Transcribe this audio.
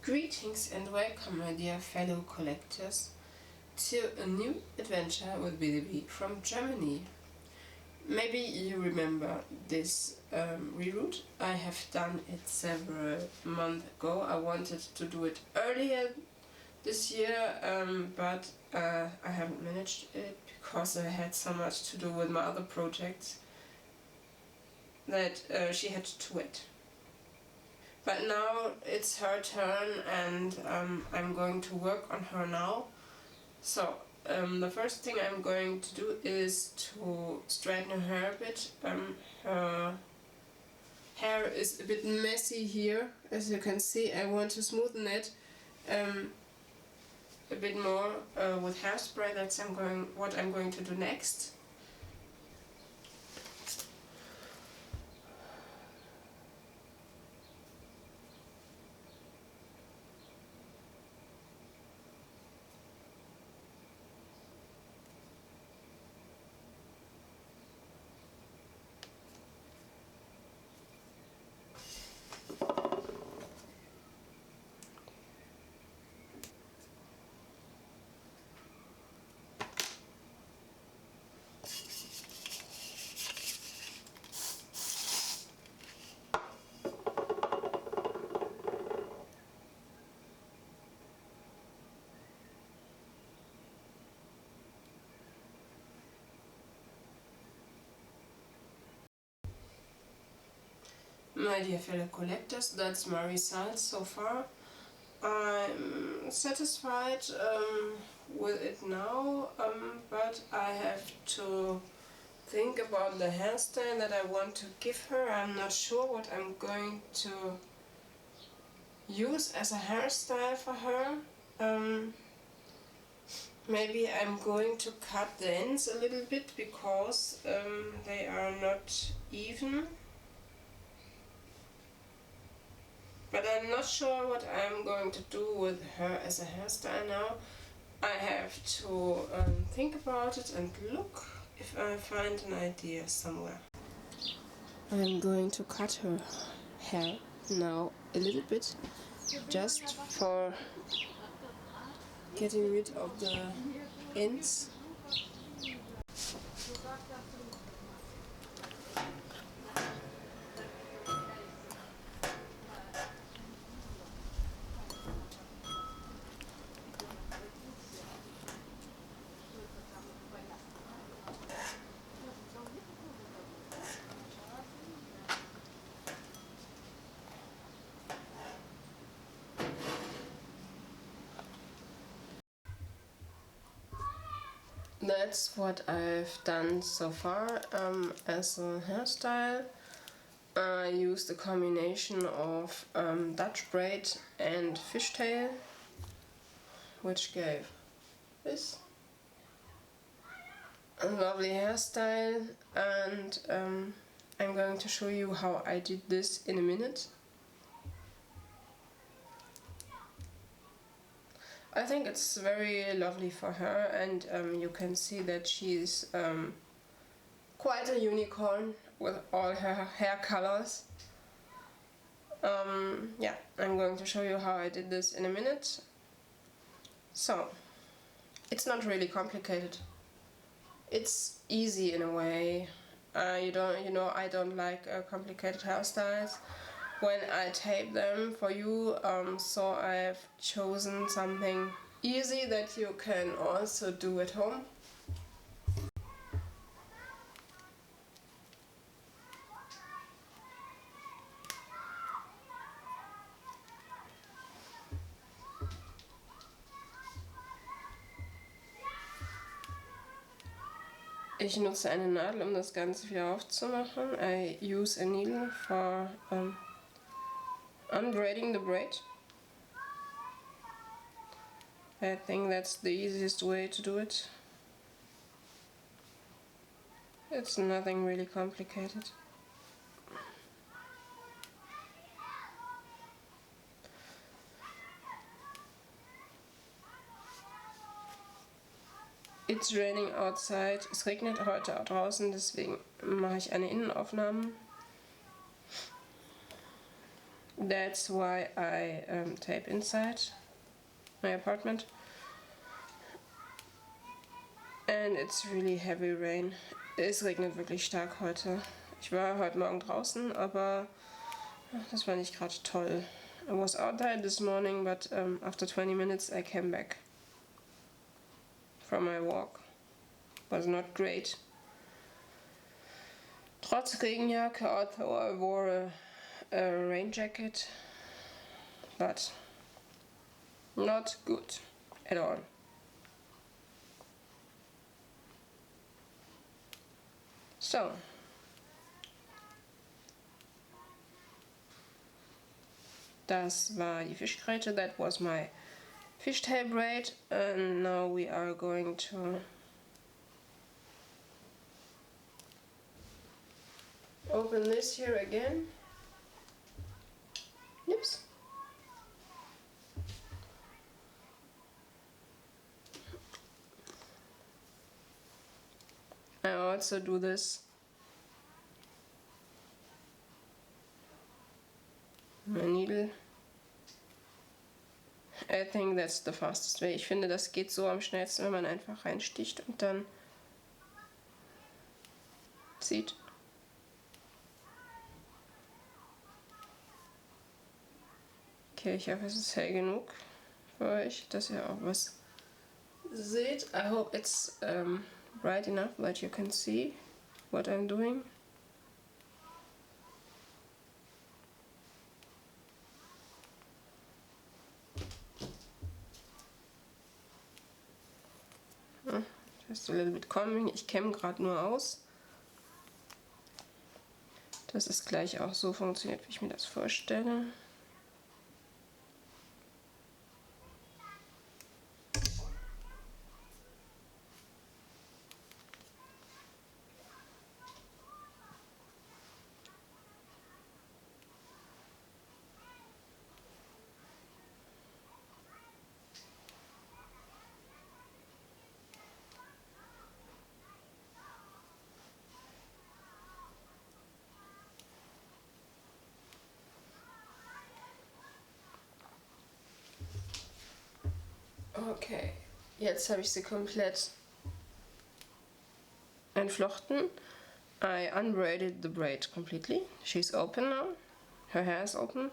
Greetings and welcome, my dear fellow collectors, to a new adventure with Busybfromgermany from Germany. Maybe you remember this reroute. I have done it several months ago. I wanted to do it earlier this year, but I haven't managed it because I had so much to do with my other projects that she had to wait. But now it's her turn and I'm going to work on her now. So the first thing I'm going to do is to straighten her hair a bit. Her hair is a bit messy here, as you can see. I want to smoothen it a bit more with hairspray. That's what I'm going to do next. My dear fellow collectors, that's my results so far. I'm satisfied with it now, but I have to think about the hairstyle that I want to give her. I'm not sure what I'm going to use as a hairstyle for her. Maybe I'm going to cut the ends a little bit because they are not even. But I'm not sure what I'm going to do with her as a hairstyle now. I have to think about it and look if I find an idea somewhere. I'm going to cut her hair now a little bit, just for getting rid of the ends. That's what I've done so far as a hairstyle. I used a combination of Dutch braid and fishtail, which gave this a lovely hairstyle, and I'm going to show you how I did this in a minute. I think it's very lovely for her, and you can see that she's quite a unicorn with all her hair colors. Yeah, I'm going to show you how I did this in a minute. So, it's not really complicated. It's easy in a way. I don't like complicated hairstyles when I tape them for you, so I've chosen something easy that you can also do at home. Ich nutze eine Nadel, um das Ganze wieder aufzumachen. I use a needle for unbraiding the braid. I think that's the easiest way to do it. It's nothing really complicated. It's raining outside. Es regnet heute draußen, deswegen mache ich eine Innenaufnahme. That's why I tape inside my apartment. And it's really heavy rain. Es regnet wirklich stark heute. Ich war heute Morgen draußen, aber das war nicht gerade toll. I was outside this morning, but after 20 minutes I came back from my walk. Was not great. Trotz Regenjacke, although I wore a rain jacket, but not good at all. So, das war die Fischgräte, that was my fishtail braid, and now we are going to open this here again. Oops. I also do this. My needle. I think that's the fastest way. Ich finde, das geht so am schnellsten, wenn man einfach reinsticht und dann zieht. Okay, ich hoffe, es ist hell genug für euch, dass ihr auch was seht. I hope it's bright enough that you can see what I'm doing. Just a little bit combing. Ich kämme gerade nur aus, dass es gleich auch so funktioniert, wie ich mir das vorstelle. Okay, jetzt habe ich sie komplett entflochten. I unbraided the braid completely. She's open now. Her hair is open.